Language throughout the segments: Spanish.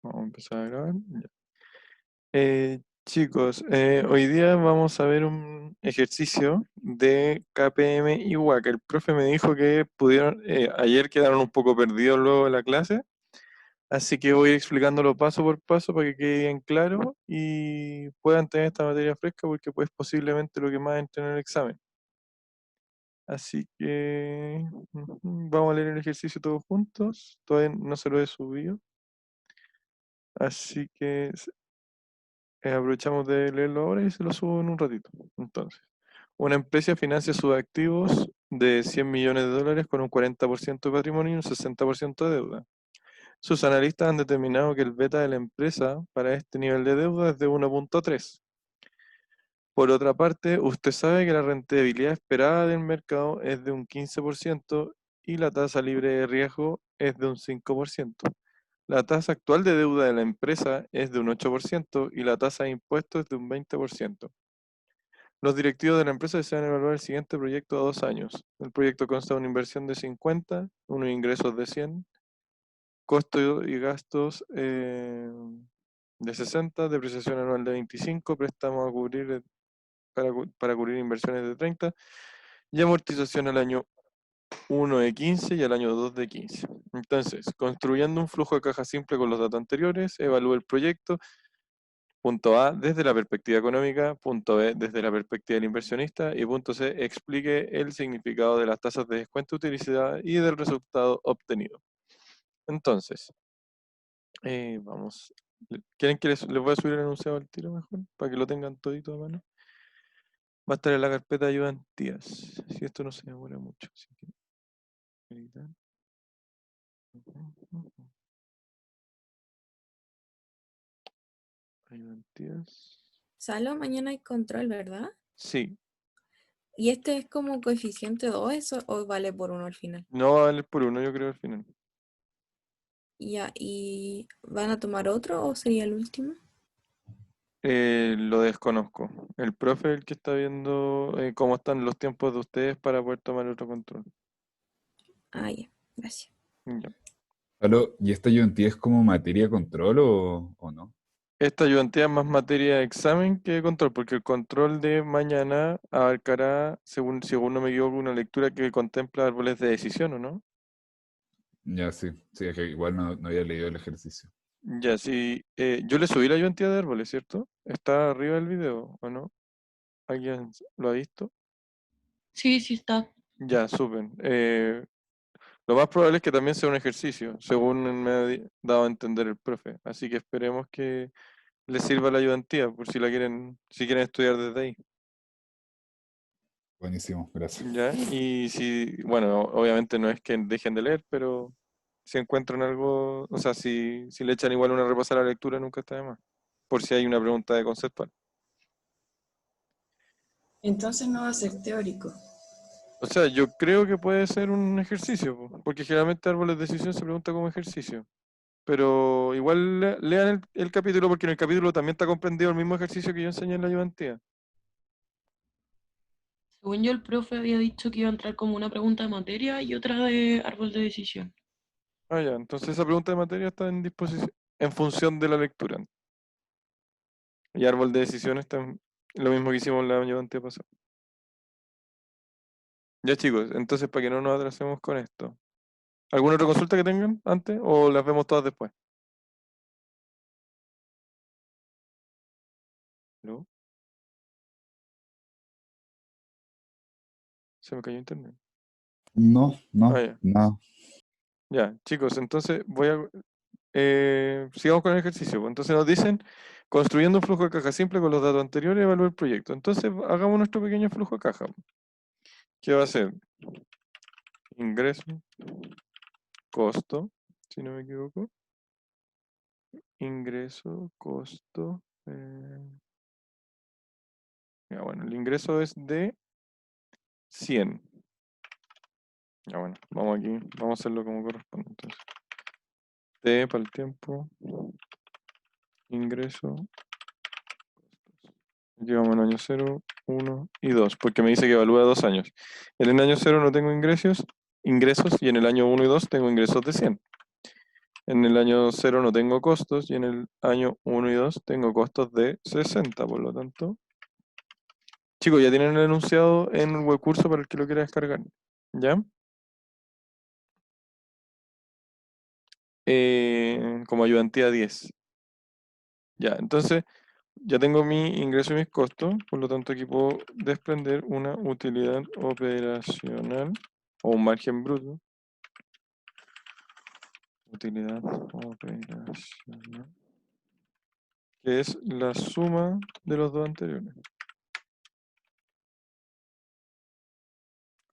Vamos a empezar a grabar. Ya. Chicos, hoy día vamos a ver un ejercicio de KPM y WAC. El profe me dijo que ayer quedaron un poco perdidos luego de la clase, así que voy a ir explicándolo paso por paso para que quede bien claro y puedan tener esta materia fresca porque pues posiblemente lo que más entre en el examen. Así que vamos a leer el ejercicio todos juntos. Todavía no se lo he subido, así que aprovechamos de leerlo ahora y se lo subo en un ratito. Entonces, una empresa financia sus activos de 100 millones de dólares con un 40% de patrimonio y un 60% de deuda. Sus analistas han determinado que el beta de la empresa para este nivel de deuda es de 1.3. Por otra parte, usted sabe que la rentabilidad esperada del mercado es de un 15% y la tasa libre de riesgo es de un 5%. La tasa actual de deuda de la empresa es de un 8% y la tasa de impuestos es de un 20%. Los directivos de la empresa desean evaluar el siguiente proyecto a 2 años. El proyecto consta de una inversión de 50, unos ingresos de 100, costos y gastos de 60, depreciación anual de 25, préstamos a cubrir para cubrir inversiones de 30 y amortización al año 1 de 15 y al año 2 de 15. Entonces, construyendo un flujo de caja simple con los datos anteriores, evalúe el proyecto. Punto A, desde la perspectiva económica. Punto B, desde la perspectiva del inversionista. Y punto C, explique el significado de las tasas de descuento utilizadas y del resultado obtenido. Entonces, vamos. ¿Quieren que les voy a subir el enunciado al tiro mejor? Para que lo tengan todito a mano. Va a estar en la carpeta de ayudantías. Si esto no se demora mucho. Así que, editar. Ayudantías. Salo, mañana hay control, ¿verdad? Sí, ¿Y este es como coeficiente 2 eso o vale por uno al final? no va a valer por uno, yo creo, al final. Ya, ¿y van a tomar otro o sería el último? Lo desconozco. El profe es el que está viendo cómo están los tiempos de ustedes para poder tomar otro control. Ah, ya, gracias. Ya. Aló, ¿y esta ayudantía es como materia control o no? Esta ayudantía es más materia de examen que de control, porque el control de mañana abarcará, según no me equivoco, una lectura que contempla árboles de decisión, ¿o no? Ya, sí, sí, es que igual no había leído el ejercicio. Ya, sí. Yo le subí la ayudantía de árboles, ¿cierto? Está arriba del video, ¿o no? ¿Alguien lo ha visto? Sí, sí está. Ya, suben. Lo más probable es que también sea un ejercicio, según me ha dado a entender el profe. Así que esperemos que les sirva la ayudantía, por si la quieren, si quieren estudiar desde ahí. Buenísimo, gracias. ¿Ya? Y si, bueno, obviamente no es que dejen de leer, pero si encuentran algo, o sea, si le echan igual una repasada a la lectura, nunca está de más. Por si hay una pregunta de conceptual. Entonces no va a ser teórico. O sea, yo creo que puede ser un ejercicio, porque generalmente árboles de decisión se pregunta como ejercicio. Pero igual lean el capítulo, porque en el capítulo también está comprendido el mismo ejercicio que yo enseñé en la ayudantía. Según yo, el profe había dicho que iba a entrar como una pregunta de materia y otra de árbol de decisión. Ah, ya, entonces esa pregunta de materia está en disposición, en función de la lectura. Y árbol de decisión está en lo mismo que hicimos la ayudantía pasada. Ya chicos, entonces para que no nos atrasemos con esto. ¿Alguna otra consulta que tengan antes o las vemos todas después? ¿No? Se me cayó internet. No, Ah, no, ya. no. Ya, chicos, entonces sigamos con el ejercicio, pues. Entonces nos dicen, construyendo un flujo de caja simple con los datos anteriores, evalúa el proyecto. Entonces hagamos nuestro pequeño flujo de caja. ¿Qué va a ser? Ingreso, costo, si no me equivoco. Ingreso, costo. Ya, bueno, el ingreso es de 100. Ya, bueno, vamos aquí, vamos a hacerlo como corresponde. Entonces, T para el tiempo, ingreso, llegamos al año 0, 1 y 2, porque me dice que evalúa 2 años. En el año 0 no tengo ingresos y en el año 1 y 2 tengo ingresos de 100. En el año 0 no tengo costos y en el año 1 y 2 tengo costos de 60, por lo tanto. Chicos, ya tienen el enunciado en el web curso para el que lo quiera descargar. ¿Ya? Como ayudantía 10. Ya, entonces ya tengo mi ingreso y mis costos, por lo tanto aquí puedo desprender una utilidad operacional o un margen bruto. Utilidad operacional, que es la suma de los dos anteriores.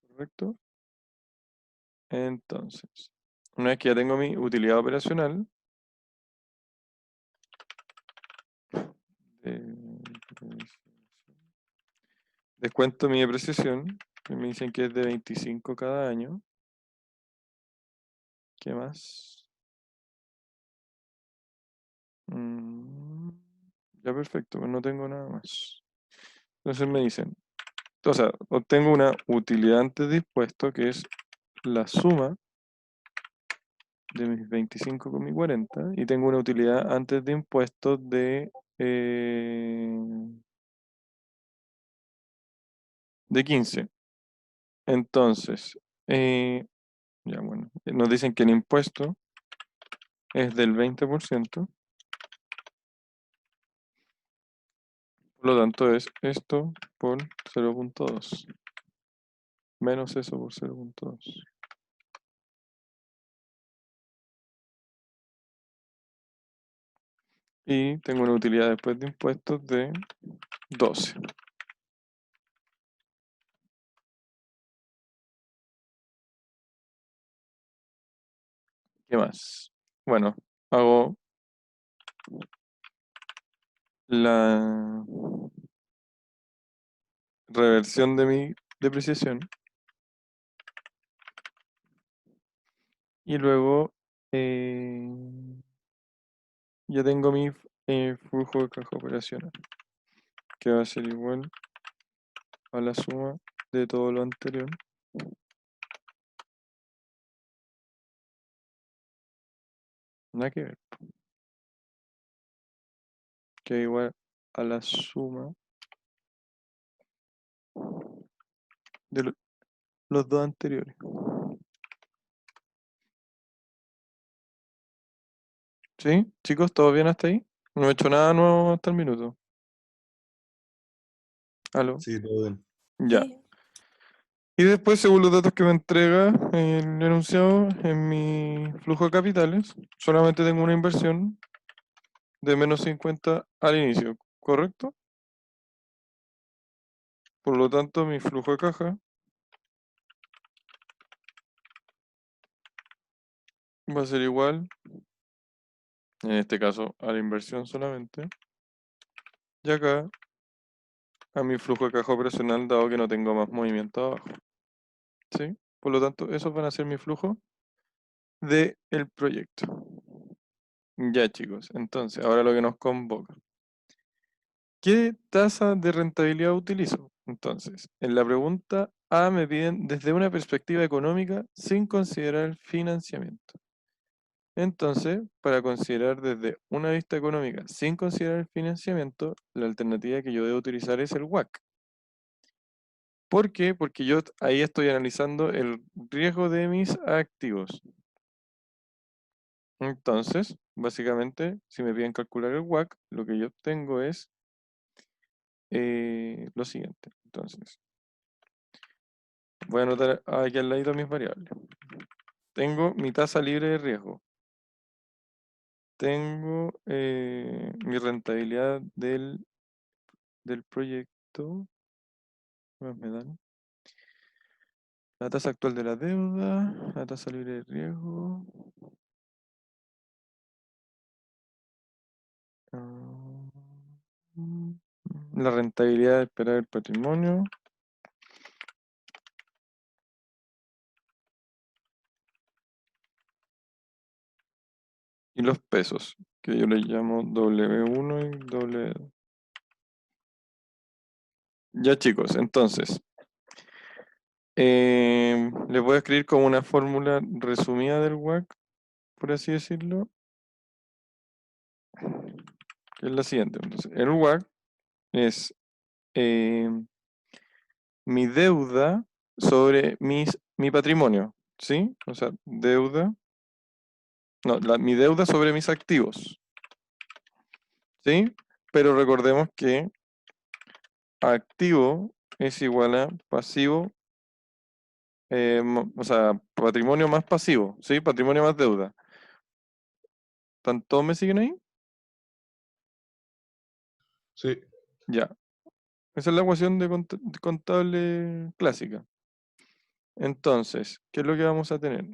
¿Correcto? Entonces, una vez que ya tengo mi utilidad operacional, descuento mi depreciación, que me dicen que es de 25 cada año. ¿Qué más? Ya perfecto, pues no tengo nada más. Entonces me dicen, o sea, obtengo una utilidad antes de impuesto, que es la suma de mis 25 con mi 40, y tengo una utilidad antes de impuestos de 15. Entonces, ya bueno, nos dicen que el impuesto es del 20%, por lo tanto es esto por 0.2, menos eso por 0.2. Y tengo una utilidad después de impuestos de 12. ¿Qué más? Bueno, hago la reversión de mi depreciación y luego ya tengo mi flujo de caja operacional, que va a ser igual a la suma de todo lo anterior. Nada que ver. Que es igual a la suma de los dos anteriores. ¿Sí? Chicos, ¿todo bien hasta ahí? No he hecho nada nuevo hasta el minuto. ¿Aló? Sí, todo bien. Ya. Sí. Y después, según los datos que me entrega el enunciado en mi flujo de capitales, solamente tengo una inversión de menos 50 al inicio, ¿correcto? Por lo tanto, mi flujo de caja va a ser igual, en este caso, a la inversión solamente, y acá a mi flujo de caja operacional, dado que no tengo más movimiento abajo. ¿Sí? Por lo tanto, esos van a ser mi flujo del proyecto. Ya, chicos, entonces, ahora lo que nos convoca. ¿Qué tasa de rentabilidad utilizo? Entonces, en la pregunta A me piden desde una perspectiva económica sin considerar el financiamiento. Entonces, para considerar desde una vista económica sin considerar el financiamiento, la alternativa que yo debo utilizar es el WACC. ¿Por qué? Porque yo ahí estoy analizando el riesgo de mis activos. Entonces, básicamente, si me piden calcular el WACC, lo que yo obtengo es lo siguiente. Entonces, voy a anotar aquí al ladito mis variables. Tengo mi tasa libre de riesgo. Tengo mi rentabilidad del proyecto. ¿Qué más me dan? La tasa actual de la deuda, la tasa libre de riesgo. La rentabilidad esperada del patrimonio. Y los pesos, que yo les llamo W1 y W2. Ya chicos, entonces, les voy a escribir como una fórmula resumida del WACC por así decirlo, que es la siguiente. Entonces, el WACC es mi deuda sobre mi patrimonio, ¿sí? O sea, deuda, no, mi deuda sobre mis activos, ¿sí? Pero recordemos que activo es igual a pasivo, o sea, patrimonio más pasivo, ¿sí? Patrimonio más deuda. ¿Todos me siguen ahí? Sí. Ya. Esa es la ecuación de contable clásica. Entonces, ¿qué es lo que vamos a tener?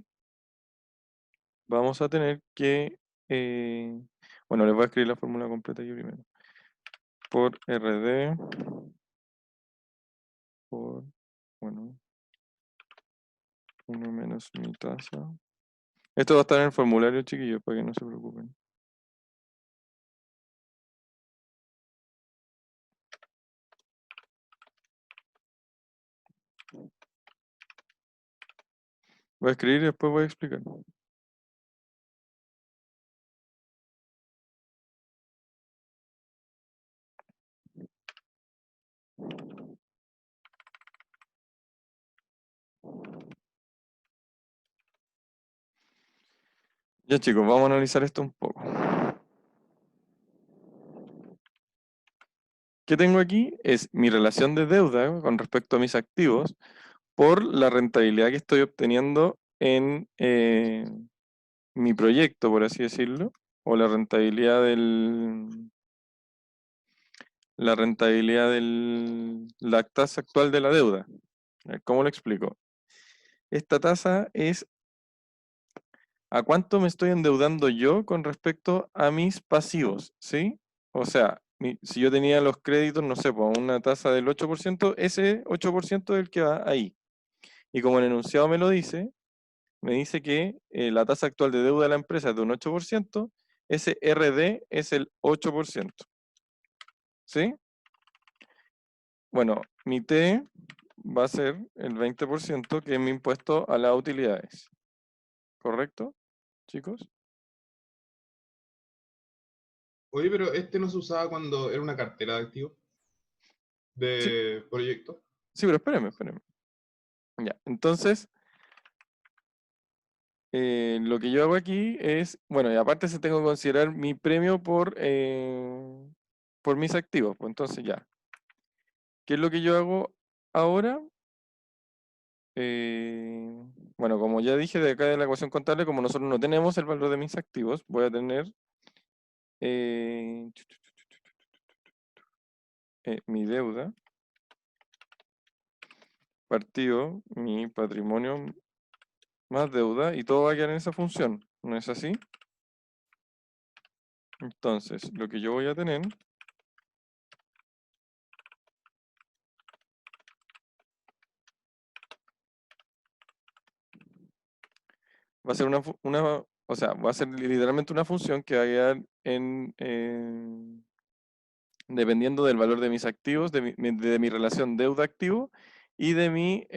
Vamos a tener que, bueno, les voy a escribir la fórmula completa aquí primero. Por RD, por, bueno, 1 menos mi tasa. Esto va a estar en el formulario, chiquillos, para que no se preocupen. Voy a escribir y después voy a explicar. Ya chicos, vamos a analizar esto un poco. ¿Qué tengo aquí? Es mi relación de deuda con respecto a mis activos por la rentabilidad que estoy obteniendo en mi proyecto, por así decirlo, o la tasa actual de la deuda. A ver, ¿cómo lo explico? Esta tasa es a cuánto me estoy endeudando yo con respecto a mis pasivos, ¿sí? O sea, si yo tenía los créditos, no sé, pues una tasa del 8%, ese 8% es el que va ahí. Y como el enunciado me lo dice, me dice que la tasa actual de deuda de la empresa es de un 8%, ese RD es el 8%. ¿Sí? Bueno, mi T va a ser el 20%, que es mi impuesto a las utilidades. ¿Correcto, chicos? Oye, pero este no se usaba cuando era una cartera de activos Sí, de proyecto. sí, pero espérenme. Ya, entonces, lo que yo hago aquí es, bueno, y aparte se tengo que considerar mi premio por mis activos. Pues entonces ya, ¿qué es lo que yo hago ahora? Bueno, como ya dije de acá de la ecuación contable, como nosotros no tenemos el valor de mis activos, voy a tener mi deuda partido mi patrimonio más deuda y todo va a quedar en esa función, ¿no es así? Entonces, lo que yo voy a tener va a ser o sea, va a ser literalmente una función que va a quedar dependiendo del valor de mis activos, de mi relación deuda-activo y de mi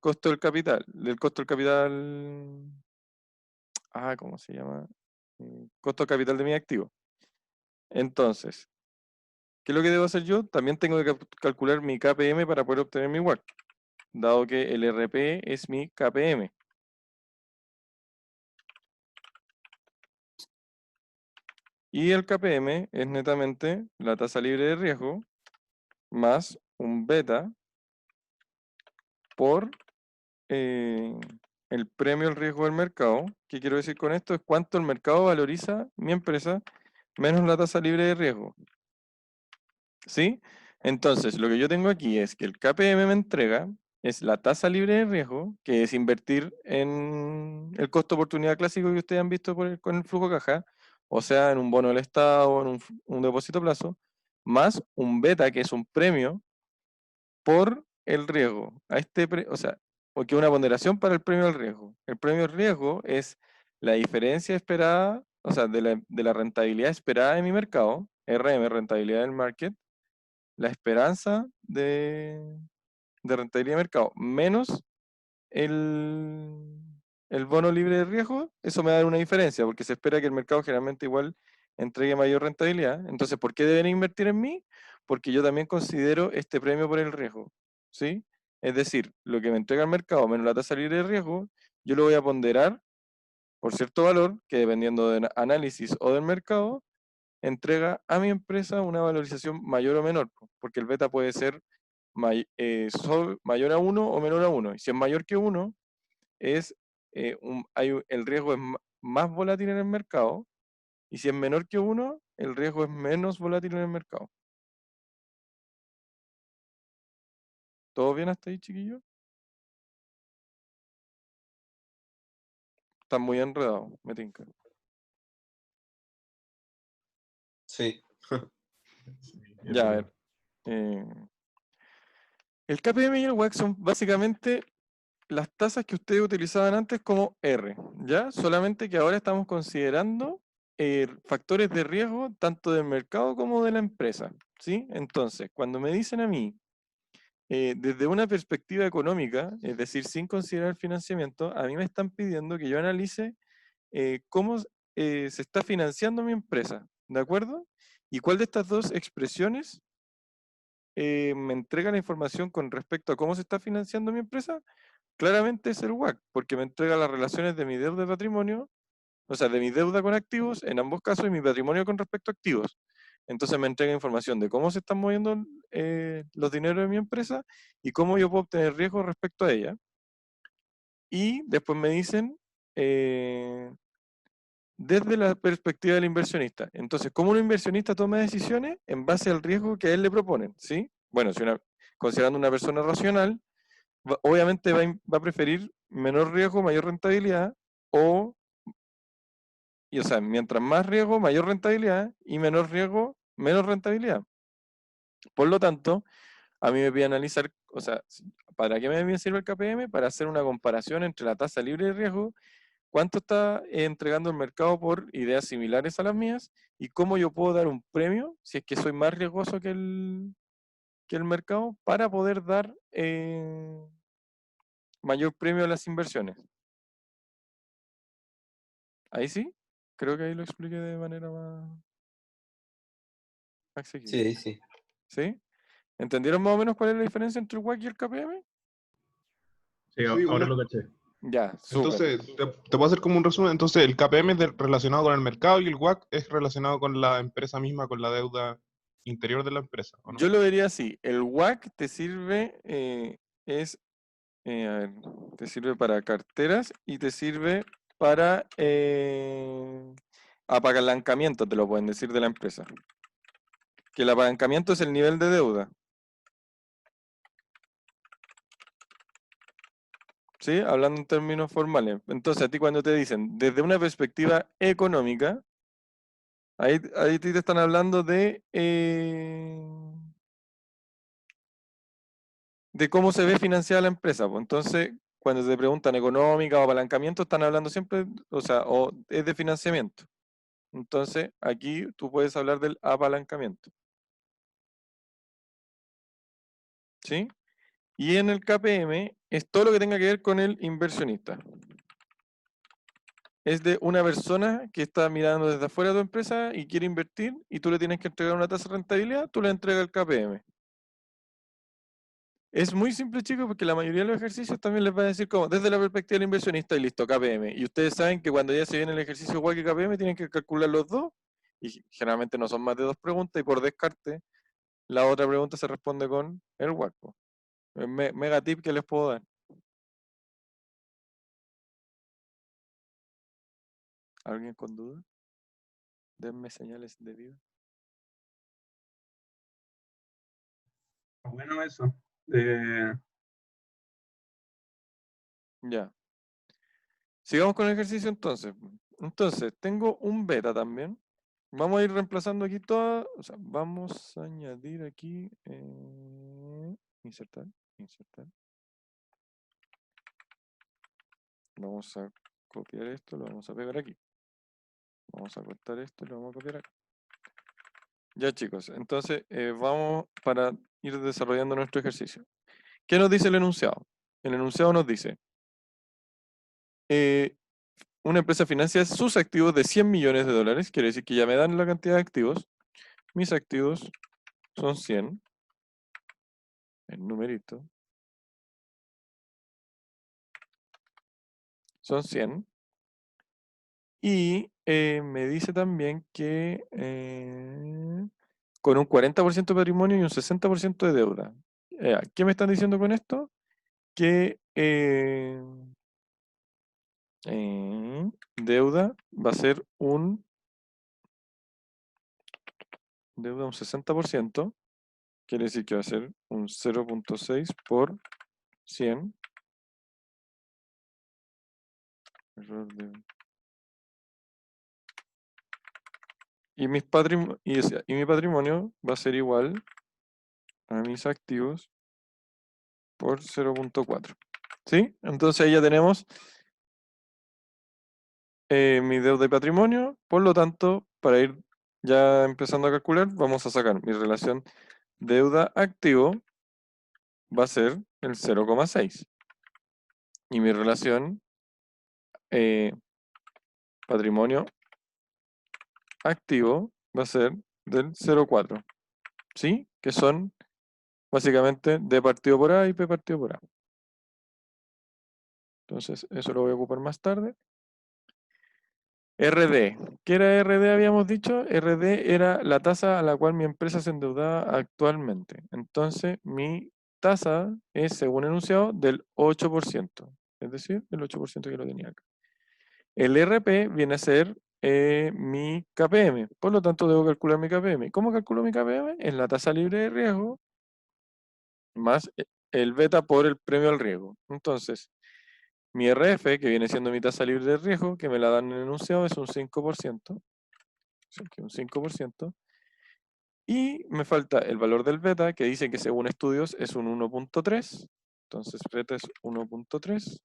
costo del capital, ¿cómo se llama? Costo del capital de mi activo. Entonces, ¿qué es lo que debo hacer yo? También tengo que calcular mi KPM para poder obtener mi WACC, dado que el RP es mi KPM. Y el KPM es netamente la tasa libre de riesgo más un beta por el premio al riesgo del mercado. ¿Qué quiero decir con esto? Es cuánto el mercado valoriza mi empresa menos la tasa libre de riesgo. ¿Sí? Entonces, lo que yo tengo aquí es que el KPM me entrega es la tasa libre de riesgo, que es invertir en el costo oportunidad clásico que ustedes han visto con el flujo de caja, o sea, en un bono del Estado, en un depósito a plazo, más un beta, que es un premio por el riesgo. O sea, o que una ponderación para el premio al riesgo. El premio al riesgo es la diferencia esperada, o sea, de la rentabilidad esperada de mi mercado, RM, rentabilidad del market, la esperanza de rentabilidad de mercado, menos el, el bono libre de riesgo, eso me va a dar una diferencia, porque se espera que el mercado generalmente igual entregue mayor rentabilidad. Entonces, ¿por qué deben invertir en mí? Porque yo también considero este premio por el riesgo, ¿sí? Es decir, lo que me entrega el mercado menos la tasa libre de riesgo, yo lo voy a ponderar por cierto valor que dependiendo del análisis o del mercado, entrega a mi empresa una valorización mayor o menor, porque el beta puede ser mayor a 1 o menor a 1. Y si es mayor que 1, es, el riesgo es más volátil en el mercado, y si es menor que 1, el riesgo es menos volátil en el mercado. ¿Todo bien hasta ahí, chiquillos? Están muy enredados, me tinca. Sí. Ya, a ver. El KPM y el WACC son básicamente las tasas que ustedes utilizaban antes como R, ¿ya? Solamente que ahora estamos considerando factores de riesgo tanto del mercado como de la empresa, ¿sí? Entonces, cuando me dicen a mí, desde una perspectiva económica, es decir, sin considerar el financiamiento, a mí me están pidiendo que yo analice cómo se está financiando mi empresa, ¿de acuerdo? ¿Y cuál de estas dos expresiones me entrega la información con respecto a cómo se está financiando mi empresa? Claramente es el WACC, porque me entrega las relaciones de mi deuda de patrimonio, o sea, de mi deuda con activos, en ambos casos, y mi patrimonio con respecto a activos. Entonces me entrega información de cómo se están moviendo los dineros de mi empresa y cómo yo puedo obtener riesgo respecto a ella. Y después me dicen, desde la perspectiva del inversionista. Entonces, ¿cómo un inversionista toma decisiones? En base al riesgo que a él le proponen, ¿sí? Bueno, considerando una persona racional, obviamente va a preferir menor riesgo, mayor rentabilidad, o sea, mientras más riesgo, mayor rentabilidad, y menor riesgo, menos rentabilidad. Por lo tanto, a mí me pide analizar, o sea, ¿para qué me sirve el KPM? Para hacer una comparación entre la tasa libre de riesgo, cuánto está entregando el mercado por ideas similares a las mías, y cómo yo puedo dar un premio, si es que soy más riesgoso que el mercado, para poder dar mayor premio a las inversiones. Ahí sí, creo que ahí lo expliqué de manera más asequible. Sí, sí. ¿Sí? ¿Entendieron más o menos cuál es la diferencia entre el WACC y el KPM? Sí, Sí, ahora lo caché. Ya, súper. Entonces, te puedo hacer como un resumen. Entonces, el KPM es relacionado con el mercado y el WACC es relacionado con la empresa misma, con la deuda interior de la empresa, ¿o no? Yo lo vería así. El WACC te sirve, a ver, te sirve para carteras y te sirve para apalancamiento, te lo pueden decir de la empresa. Que el apalancamiento es el nivel de deuda. ¿Sí? Hablando en términos formales. Entonces, a ti cuando te dicen, desde una perspectiva económica, ahí te están hablando de cómo se ve financiada la empresa, pues. Entonces, cuando te preguntan económica o apalancamiento, están hablando siempre, o sea, o es de financiamiento. Entonces, aquí tú puedes hablar del apalancamiento. ¿Sí? Y en el KPM es todo lo que tenga que ver con el inversionista. Es de una persona que está mirando desde afuera de tu empresa y quiere invertir y tú le tienes que entregar una tasa de rentabilidad, tú le entregas el KPM. Es muy simple, chicos, porque la mayoría de los ejercicios también les va a decir como desde la perspectiva del inversionista y listo, KPM. Y ustedes saben que cuando ya se viene el ejercicio igual que KPM, tienen que calcular los dos, y generalmente no son más de dos preguntas, y por descarte, la otra pregunta se responde con el WACC, po. Mega tip que les puedo dar. ¿Alguien con duda? Denme señales de vida. Bueno, eso. Eh, Ya. Sigamos con el ejercicio entonces. Entonces, tengo un beta también. Vamos a ir reemplazando aquí todas, o sea, vamos a añadir aquí, insertar, insertar. Vamos a copiar esto, lo vamos a pegar aquí. Vamos a cortar esto y lo vamos a copiar acá. Ya, chicos, entonces vamos para ir desarrollando nuestro ejercicio. ¿Qué nos dice el enunciado? El enunciado nos dice, una empresa financia sus activos de 100 millones de dólares, quiere decir que ya me dan la cantidad de activos. Mis activos son 100, el numerito, son 100. Y me dice también que con un 40% de patrimonio y un 60% de deuda. ¿Qué me están diciendo con esto? Que deuda va a ser un 60%, quiere decir que va a ser un 0.6 por 100. Error de... Y mi patrimonio va a ser igual a mis activos por 0.4. ¿Sí? Entonces ahí ya tenemos mi deuda y patrimonio. Por lo tanto, para ir ya empezando a calcular, vamos a sacar mi relación deuda-activo, va a ser el 0,6. Y mi relación patrimonio-activo va a ser del 0,4. ¿Sí? Que son básicamente D partido por A y P partido por A. Entonces, eso lo voy a ocupar más tarde. RD. ¿Qué era RD? Habíamos dicho. RD era la tasa a la cual mi empresa se endeudaba actualmente. Entonces, mi tasa es, según enunciado, del 8%. Es decir, el 8% que lo tenía acá. El RP viene a ser mi KPM. Por lo tanto, debo calcular mi KPM. ¿Cómo calculo mi KPM? Es la tasa libre de riesgo más el beta por el premio al riesgo. Entonces, mi RF, que viene siendo mi tasa libre de riesgo, que me la dan en el enunciado, es un 5%. Un 5%. Y me falta el valor del beta, que dice que según estudios es un 1.3. Entonces, beta es 1.3.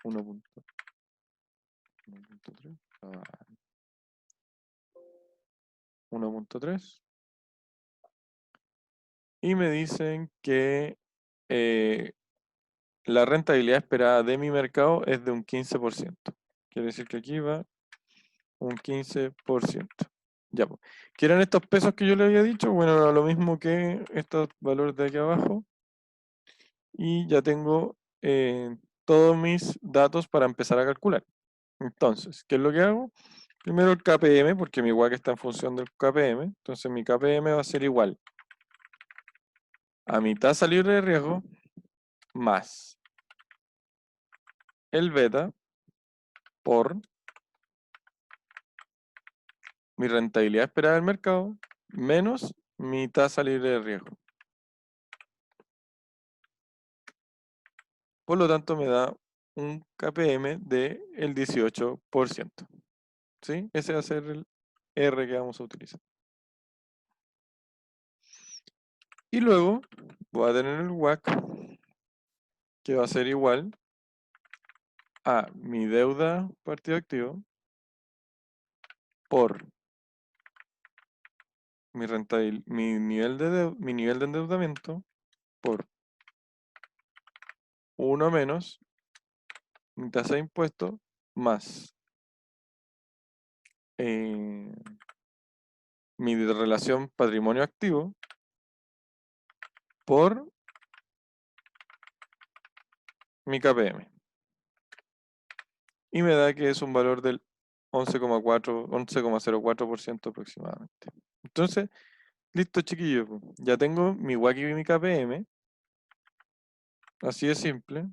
1.3. 1.3. Y me dicen que la rentabilidad esperada de mi mercado es de un 15%. Quiere decir que aquí va un 15%. Ya, pues. ¿Qué eran estos pesos que yo le había dicho? Bueno, era lo mismo que estos valores de aquí abajo. Y ya tengo todos mis datos para empezar a calcular. Entonces, ¿qué es lo que hago? Primero el KPM, porque mi WACC está en función del KPM. Entonces mi KPM va a ser igual a mi tasa libre de riesgo más el beta por mi rentabilidad esperada del mercado menos mi tasa libre de riesgo. Por lo tanto, me da un KPM del 18%. ¿Sí? Ese va a ser el R que vamos a utilizar. Y luego voy a tener el WACC, que va a ser igual a mi deuda partido activo por mi nivel de endeudamiento por 1 menos mi tasa de impuesto más mi relación patrimonio activo por mi KPM. Y me da que es un valor del 11,04% aproximadamente. Entonces, listo, chiquillos. Ya tengo mi WACC y mi KPM. Así de simple.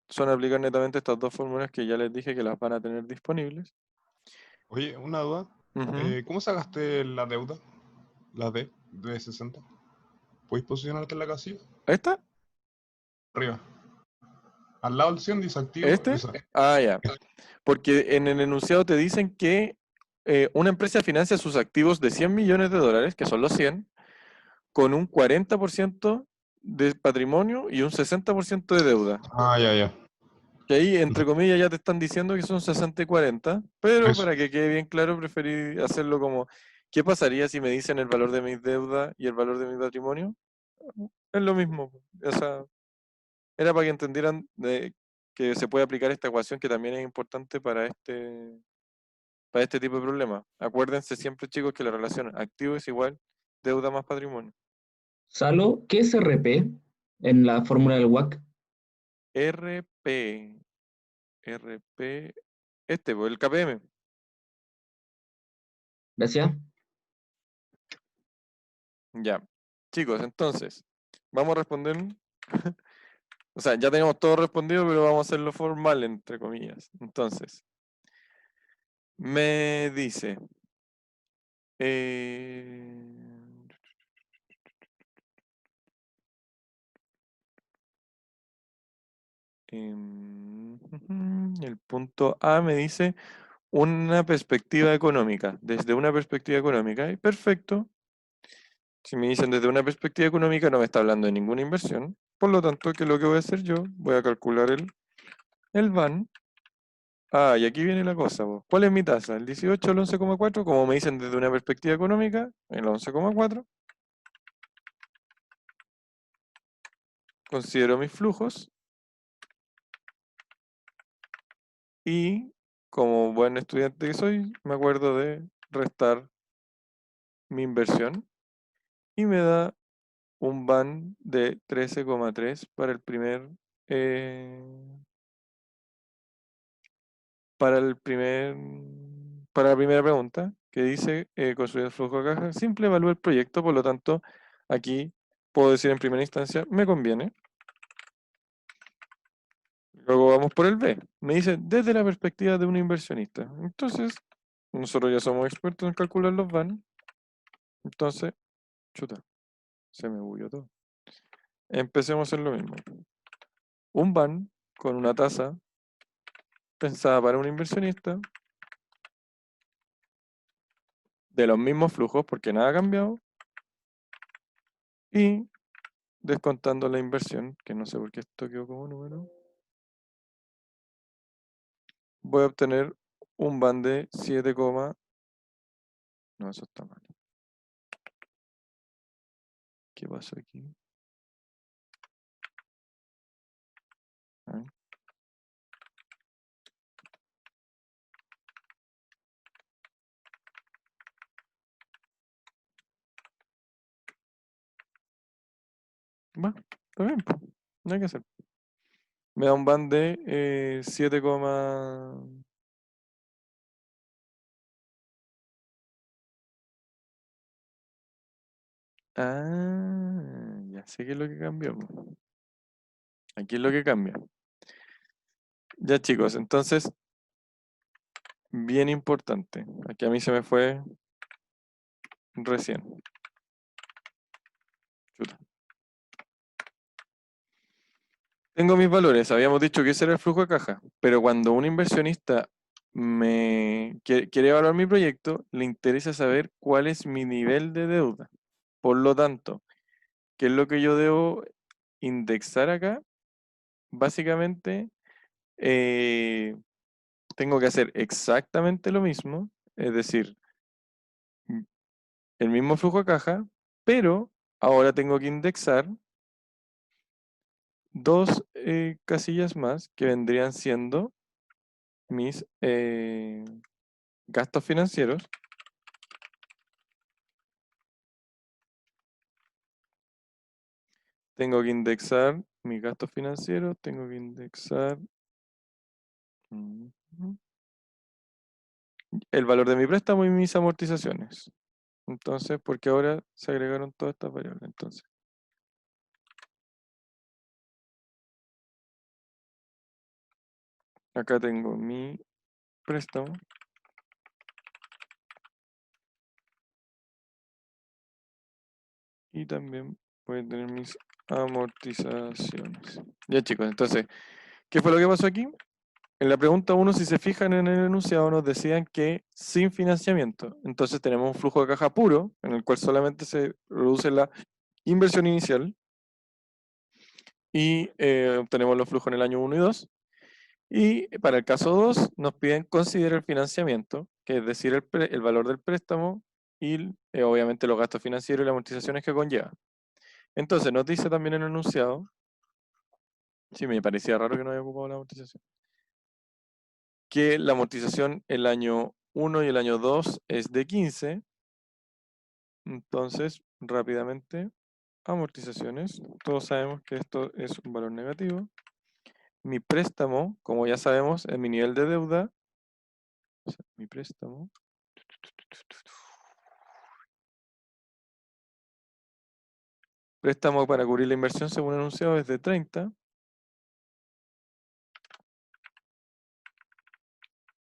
Son aplicar netamente estas dos fórmulas que ya les dije que las van a tener disponibles. Oye, una duda. Ujú. ¿Cómo sacaste la deuda? La D de 60. ¿Puedes posicionarte en la casilla? ¿Esta? Arriba. Al lado del 100 dice activo. ¿Este? Esa. Ah, ya. Porque en el enunciado te dicen que una empresa financia sus activos de 100 millones de dólares, que son los 100, con un 40% de patrimonio y un 60% de deuda. Ah, ya, ya. Que ahí, entre comillas, ya te están diciendo que son 60 y 40, pero Eso. para que quede bien claro, preferí hacerlo como, ¿qué pasaría si me dicen el valor de mi deuda y el valor de mi patrimonio? Es lo mismo. O sea, Era para que entendieran que se puede aplicar esta ecuación que también es importante para este tipo de problemas. Acuérdense siempre, chicos, que la relación activo es igual deuda más patrimonio. Salo, ¿qué es RP en la fórmula del WACC? RP, pues el KPM. Gracias. Ya. Chicos, entonces, vamos a responder. O sea, ya tenemos todo respondido, pero vamos a hacerlo formal, entre comillas. Entonces, me dice. El punto A me dice una perspectiva económica. Desde una perspectiva económica. Y perfecto. Si me dicen desde una perspectiva económica, no me está hablando de ninguna inversión. Por lo tanto, ¿qué es lo que voy a hacer yo? Voy a calcular el VAN. Ah, y aquí viene la cosa, po. ¿Cuál es mi tasa? ¿El 18 o el 11,4? Como me dicen desde una perspectiva económica, el 11,4. Considero mis flujos. Y como buen estudiante que soy, me acuerdo de restar mi inversión. Y me da un VAN de 13,3 para el primer... para la primera pregunta, que dice construir el flujo de caja simple, evalúa el proyecto, por lo tanto, aquí puedo decir en primera instancia, me conviene. Luego vamos por el B. Me dice, desde la perspectiva de un inversionista. Entonces, nosotros ya somos expertos en calcular los VAN. Entonces, chuta, se me bugueó todo. Empecemos en lo mismo. Un VAN con una tasa pensada para un inversionista de los mismos flujos, porque nada ha cambiado, y descontando la inversión, que no sé por qué esto quedó como número, voy a obtener un VAN de 7, no, eso está mal. ¿Qué pasó aquí? A ver. Bueno, está bien, pues, no hay que hacer. Me da un VAN de 7, ah, ya sé qué es lo que cambió, po. Aquí es lo que cambia. Ya, chicos, entonces, bien importante. Aquí a mí se me fue recién. Chuta. Tengo mis valores, habíamos dicho que ese era el flujo de caja, pero cuando un inversionista quiere evaluar mi proyecto, le interesa saber cuál es mi nivel de deuda. Por lo tanto, ¿qué es lo que yo debo indexar acá? Básicamente, tengo que hacer exactamente lo mismo, es decir, el mismo flujo de caja, pero ahora tengo que indexar dos casillas más que vendrían siendo mis gastos financieros. Tengo que indexar mis gastos financieros, tengo que indexar el valor de mi préstamo y mis amortizaciones. Entonces, porque ahora se agregaron todas estas variables. Entonces, acá tengo mi préstamo y también voy a tener mis amortizaciones. Ya, chicos, entonces, ¿qué fue lo que pasó aquí? En la pregunta 1, si se fijan en el enunciado, nos decían que sin financiamiento. Entonces tenemos un flujo de caja puro, en el cual solamente se reduce la inversión inicial y obtenemos los flujos en el año 1 y 2. Y para el caso 2, nos piden considerar el financiamiento, que es decir, el valor del préstamo y obviamente los gastos financieros y las amortizaciones que conlleva. Entonces nos dice también en el enunciado Sí, me parecía raro que no haya ocupado la amortización. Que la amortización el año 1 y el año 2 es de 15. Entonces, rápidamente, amortizaciones. Todos sabemos que esto es un valor negativo. Mi préstamo, como ya sabemos, es mi nivel de deuda. O sea, mi préstamo. Préstamo para cubrir la inversión según anunciado es de 30.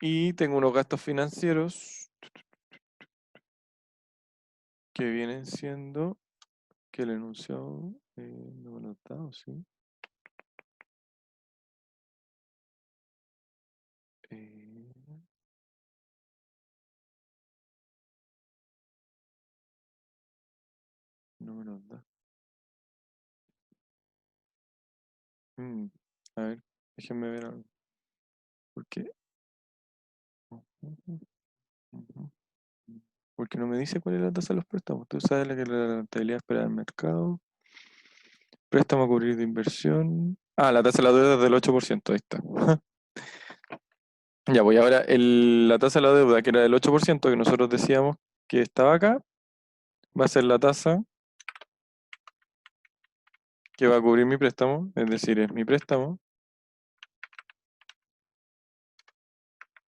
Y tengo unos gastos financieros que vienen siendo que el enunciado no me lo ha dado, ¿sí? No me lo da. A ver, déjenme ver algo. ¿Por qué? Porque no me dice cuál es la tasa de los préstamos. Tú sabes la que la rentabilidad esperada del mercado. Préstamo a cubrir de inversión. Ah, la tasa de la deuda es del 8%, ahí está. Ya voy ahora, la tasa de la deuda que era del 8%, que nosotros decíamos que estaba acá, va a ser la tasa que va a cubrir mi préstamo, es decir, es mi préstamo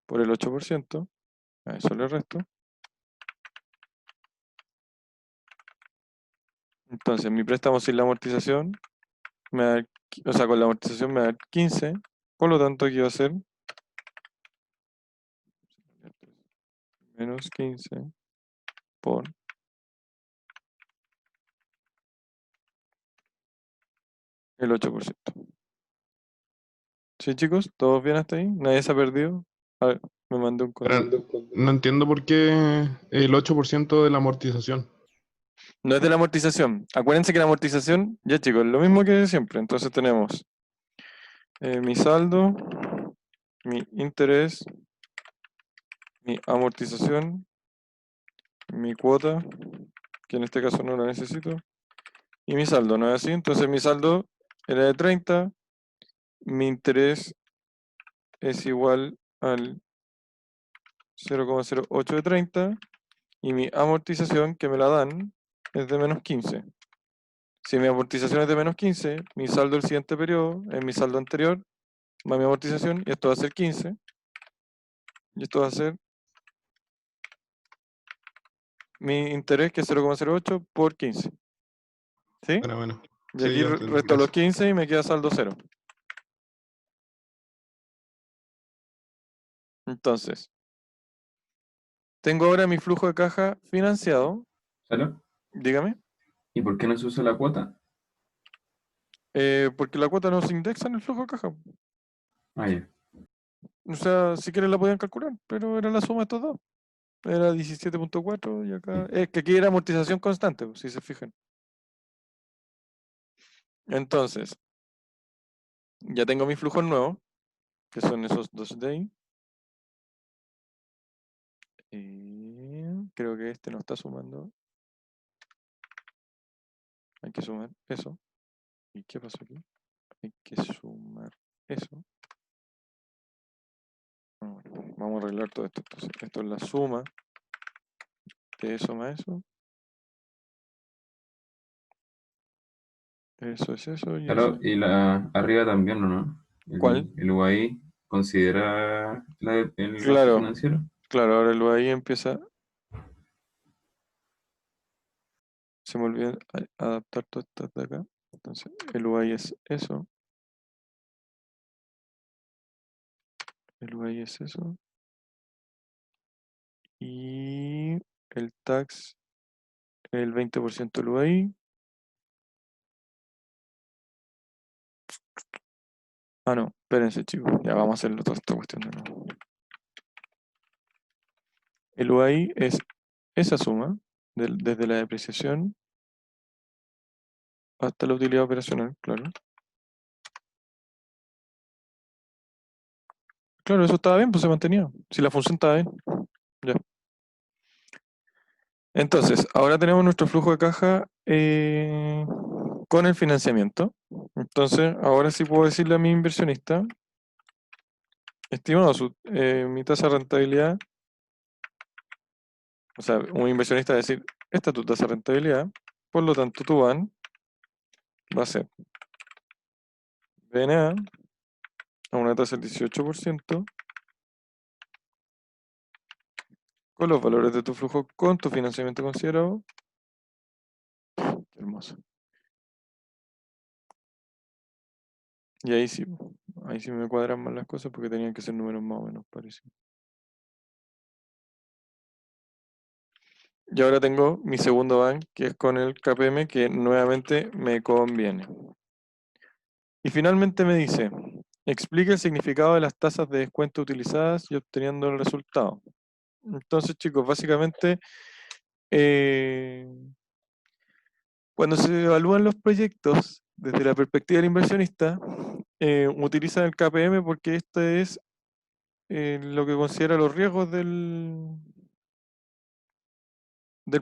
por el 8%, a eso le resto. Entonces, mi préstamo sin la amortización, me va a dar, o sea, con la amortización me va a dar 15, por lo tanto aquí va a ser menos 15 por el 8%. ¿Sí, chicos? ¿Todos bien hasta ahí? ¿Nadie se ha perdido? A ver, me mandé un Pero concepto. no entiendo por qué el 8% de la amortización. No es de la amortización. Acuérdense que la amortización, ya chicos, lo mismo que siempre. Entonces tenemos mi saldo, mi interés, mi amortización, mi cuota, que en este caso no la necesito, y mi saldo, ¿no es así? Entonces mi saldo era de 30, mi interés es igual al 0,08 de 30, y mi amortización, que me la dan, es de menos 15. Si mi amortización es de menos 15, mi saldo del siguiente periodo es mi saldo anterior, más mi amortización, y esto va a ser 15, y esto va a ser mi interés, que es 0,08 por 15. ¿Sí? Bueno. Y Sí, aquí ya entendí. resto los Gracias. 15 y me queda saldo 0. Entonces, tengo ahora mi flujo de caja financiado. ¿Salo? Dígame. ¿Y por qué no se usa la cuota? Porque la cuota no se indexa en el flujo de caja. Ah, ya. O sea, si quieren la podían calcular, pero era la suma de estos dos. Era 17.4 y acá... Es que aquí era amortización constante, pues, si se fijan. Entonces, ya tengo mi flujo nuevo, que son esos dos de ahí. Creo que este no está sumando. Hay que sumar eso. ¿Y qué pasó aquí? Hay que sumar eso. Bueno, vamos a arreglar todo esto. Entonces, esto es la suma de eso más eso. Eso es eso y Salo, eso. y la arriba también, ¿o no? ¿Cuál? El UAI considera el gasto Claro, financiero. claro, ahora el ahí empieza. Se me olvidó adaptar todo esto de acá. Entonces, el UI es eso. El UI es eso. Y el tax, el 20% del UI. Ah, no, espérense, chicos. Ya vamos a hacerlo toda esta cuestión de nuevo. El UI es esa suma, desde la depreciación hasta la utilidad operacional, claro. Claro, eso estaba bien, pues se mantenía. Si la función estaba bien. Ya. Entonces, ahora tenemos nuestro flujo de caja con el financiamiento. Entonces, ahora sí puedo decirle a mi inversionista, estimado, mi tasa de rentabilidad, o sea, un inversionista va a decir, esta es tu tasa de rentabilidad, por lo tanto tu BAN va a ser BNA a una tasa del 18%, con los valores de tu flujo, con tu financiamiento considerado. Qué hermoso. Y ahí sí me cuadran más las cosas porque tenían que ser números más o menos parecidos. Y ahora tengo mi segundo BAN, que es con el KPM, que nuevamente me conviene. Y finalmente me dice, explica el significado de las tasas de descuento utilizadas y obteniendo el resultado. Entonces, chicos, básicamente, cuando se evalúan los proyectos desde la perspectiva del inversionista, utilizan el KPM porque este es lo que considera los riesgos del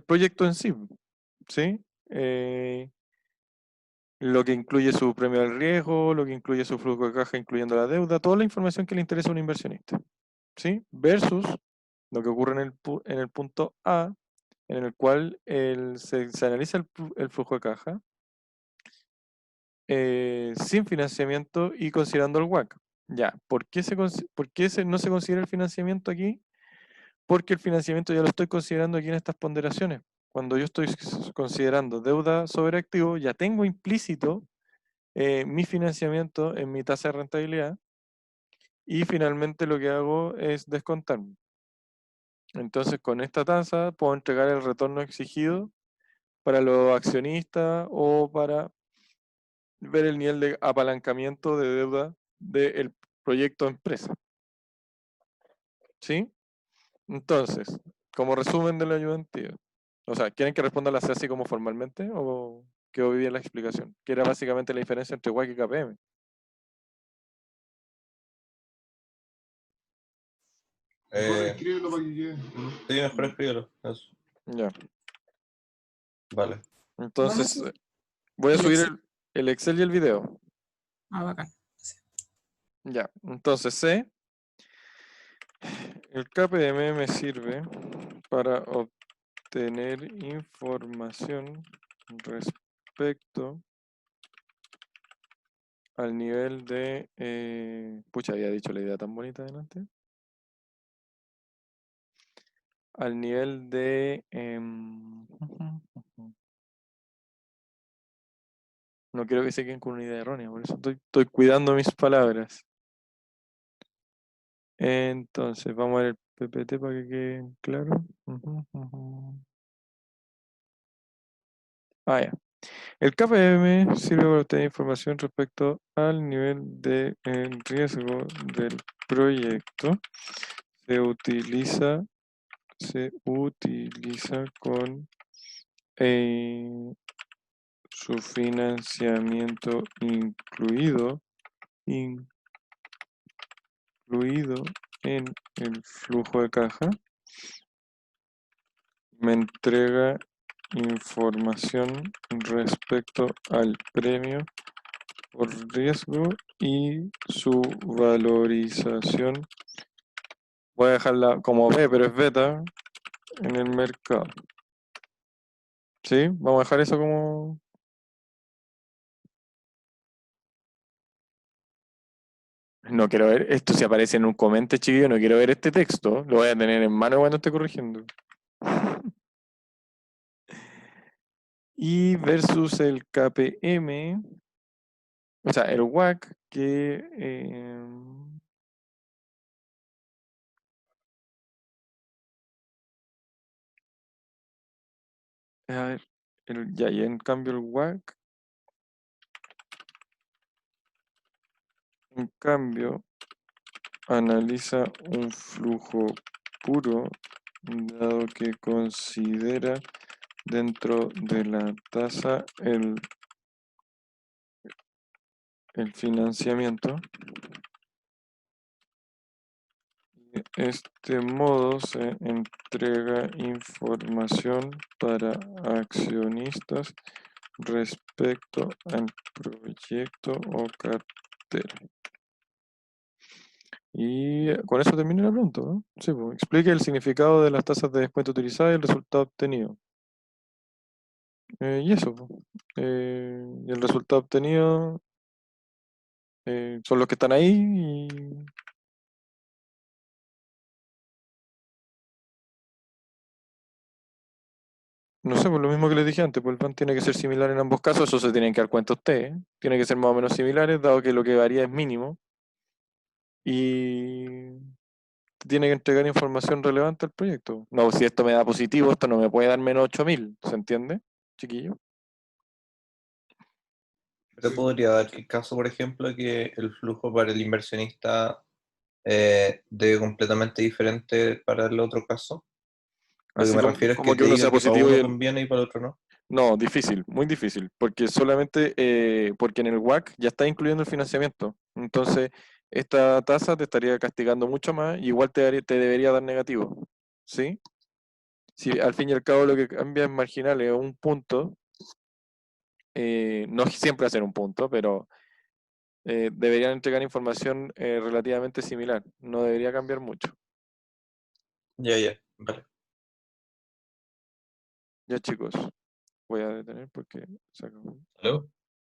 proyecto en sí, ¿sí? Lo que incluye su premio al riesgo, lo que incluye su flujo de caja, incluyendo la deuda, toda la información que le interesa a un inversionista, ¿sí? Versus lo que ocurre en el punto A, en el cual se analiza el flujo de caja sin financiamiento y considerando el WACC. Ya, ¿por qué no se considera el financiamiento aquí? Porque el financiamiento ya lo estoy considerando aquí en estas ponderaciones. Cuando yo estoy considerando deuda sobre activo, ya tengo implícito mi financiamiento en mi tasa de rentabilidad y finalmente lo que hago es descontarme. Entonces con esta tasa puedo entregar el retorno exigido para los accionistas o para ver el nivel de apalancamiento de deuda del proyecto empresa. ¿Sí? Entonces, como resumen de la ayudantía, o sea, ¿quieren que responda la así como formalmente o quedó bien la explicación? Que era básicamente la diferencia entre WACC y KPM. Mejor escríbelo para que quede, ¿no? Sí, mejor escríbelo. Eso. Ya. Vale. Entonces, Vamos voy a el subir Excel. el Excel y el video. Ah, bacán. Ya, entonces C, el KPM me sirve para obtener información respecto al nivel de... pucha, había dicho la idea tan bonita adelante. Al nivel de... no quiero que se queden con una idea errónea, por eso estoy cuidando mis palabras. Entonces, vamos a ver el PPT para que quede claro. Ah, ya. El KPM sirve para obtener información respecto al nivel de riesgo del proyecto. Se utiliza con su financiamiento incluido en el flujo de caja. Me entrega información respecto al premio por riesgo y su valorización. Voy a dejarla como B, pero es beta en el mercado. ¿Sí? Vamos a dejar eso como... No quiero ver, esto si aparece en un comentario, chiquillo, no quiero ver este texto. Lo voy a tener en mano cuando esté corrigiendo. Y versus el KPM, o sea, el WACC, que... a ver, ya, y en cambio el WACC, en cambio, analiza un flujo puro, dado que considera dentro de la tasa el financiamiento. De este modo se entrega información para accionistas respecto al proyecto o cartera. Y con eso termina la pregunta, ¿no? Sí, pues, explique el significado de las tasas de descuento utilizadas y el resultado obtenido. Y eso, pues. Y el resultado obtenido son los que están ahí y no sé, pues lo mismo que les dije antes, pues el plan tiene que ser similar en ambos casos, eso se tienen que dar cuenta ustedes, ¿eh? Tiene que ser más o menos similares, dado que lo que varía es mínimo. Y tiene que entregar información relevante al proyecto. No, si esto me da positivo, esto no me puede dar menos 8.000, ¿se entiende, chiquillo? Pero podría dar el caso, por ejemplo, que el flujo para el inversionista debe completamente diferente para el otro caso. Lo que Así me como, refiero es como que que te uno sea diga que para positivo y uno el... conviene y para el otro no. No, difícil, muy difícil, porque solamente, porque en el WACC ya está incluyendo el financiamiento. Entonces, esta tasa te estaría castigando mucho más y igual te debería dar negativo, ¿sí? Si al fin y al cabo lo que cambia es marginal, es un punto, no siempre hacer un punto, pero deberían entregar información relativamente similar, no debería cambiar mucho. Ya, vale. Ya chicos, voy a detener porque se acabó. ¿Aló?